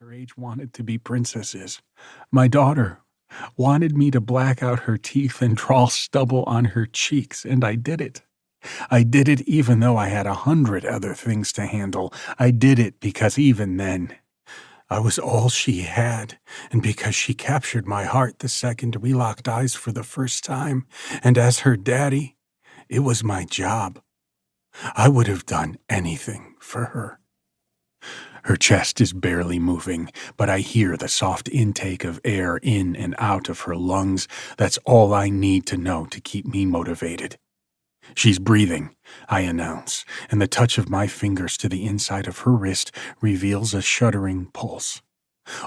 her age wanted to be princesses. My daughter wanted me to black out her teeth and draw stubble on her cheeks, and I did it. I did it even though I had 100 other things to handle. I did it because even then, I was all she had, and because she captured my heart the second we locked eyes for the first time, and as her daddy, it was my job. I would have done anything for her. Her chest is barely moving, but I hear the soft intake of air in and out of her lungs. That's all I need to know to keep me motivated. She's breathing, I announce, and the touch of my fingers to the inside of her wrist reveals a shuddering pulse.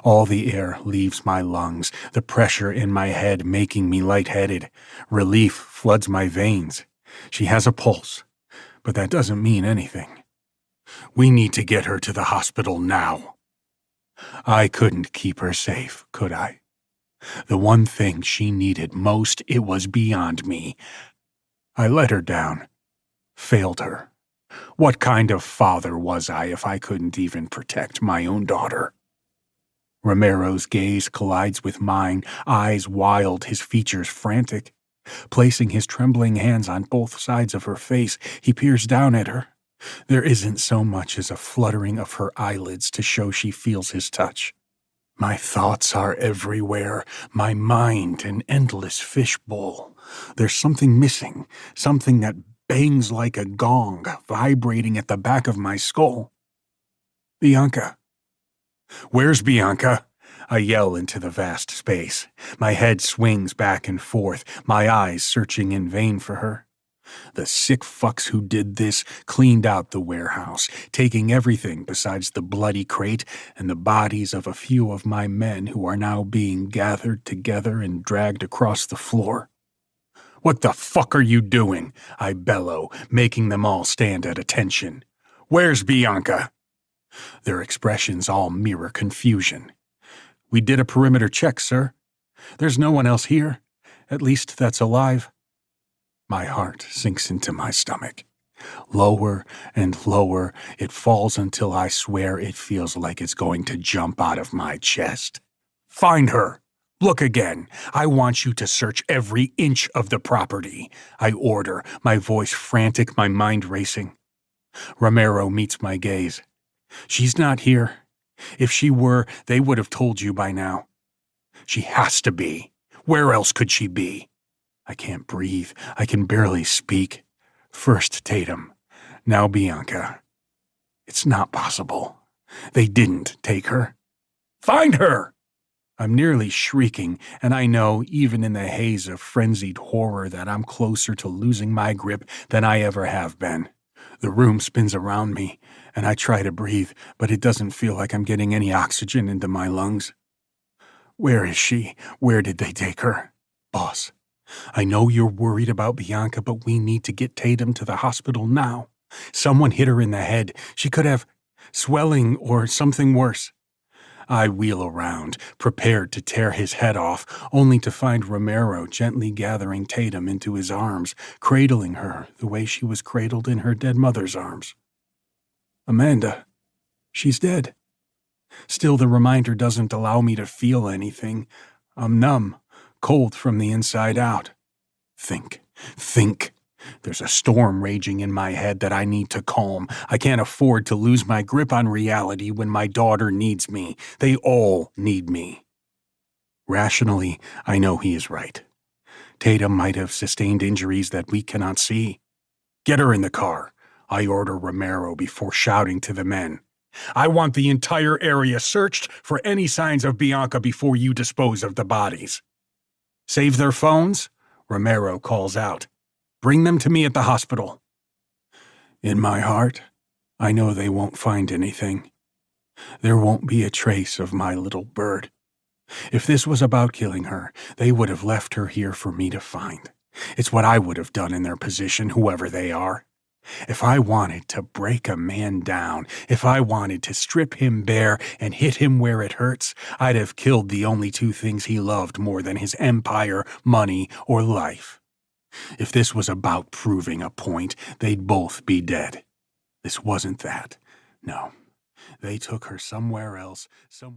All the air leaves my lungs, the pressure in my head making me lightheaded. Relief floods my veins. She has a pulse, but that doesn't mean anything. We need to get her to the hospital now. I couldn't keep her safe, could I? The one thing she needed most, it was beyond me. I let her down. Failed her. What kind of father was I if I couldn't even protect my own daughter? Romero's gaze collides with mine, eyes wild, his features frantic. Placing his trembling hands on both sides of her face, he peers down at her. There isn't so much as a fluttering of her eyelids to show she feels his touch. My thoughts are everywhere, my mind an endless fishbowl. There's something missing, something that bangs like a gong, vibrating at the back of my skull. Bianca. Where's Bianca? I yell into the vast space. My head swings back and forth, my eyes searching in vain for her. The sick fucks who did this cleaned out the warehouse, taking everything besides the bloody crate and the bodies of a few of my men who are now being gathered together and dragged across the floor. What the fuck are you doing? I bellow, making them all stand at attention. Where's Bianca? Their expressions all mirror confusion. We did a perimeter check, sir. There's no one else here. At least that's alive. My heart sinks into my stomach. Lower and lower, it falls until I swear it feels like it's going to jump out of my chest. Find her! Look again. I want you to search every inch of the property. I order, my voice frantic, my mind racing. Romero meets my gaze. She's not here. If she were, they would have told you by now. She has to be. Where else could she be? I can't breathe. I can barely speak. First Tatum, now Bianca. It's not possible. They didn't take her. Find her! I'm nearly shrieking, and I know, even in the haze of frenzied horror, that I'm closer to losing my grip than I ever have been. The room spins around me, and I try to breathe, but it doesn't feel like I'm getting any oxygen into my lungs. Where is she? Where did they take her? Boss, I know you're worried about Bianca, but we need to get Tatum to the hospital now. Someone hit her in the head. She could have swelling or something worse. I wheel around, prepared to tear his head off, only to find Romero gently gathering Tatum into his arms, cradling her the way she was cradled in her dead mother's arms. Amanda, she's dead. Still, the reminder doesn't allow me to feel anything. I'm numb, cold from the inside out. Think. There's a storm raging in my head that I need to calm. I can't afford to lose my grip on reality when my daughter needs me. They all need me. Rationally, I know he is right. Tatum might have sustained injuries that we cannot see. Get her in the car, I order Romero before shouting to the men. I want the entire area searched for any signs of Bianca before you dispose of the bodies. Save their phones? Romero calls out. Bring them to me at the hospital. In my heart, I know they won't find anything. There won't be a trace of my little bird. If this was about killing her, they would have left her here for me to find. It's what I would have done in their position, whoever they are. If I wanted to break a man down, if I wanted to strip him bare and hit him where it hurts, I'd have killed the only two things he loved more than his empire, money, or life. If this was about proving a point, they'd both be dead. This wasn't that. No, they took her somewhere else, somewhere.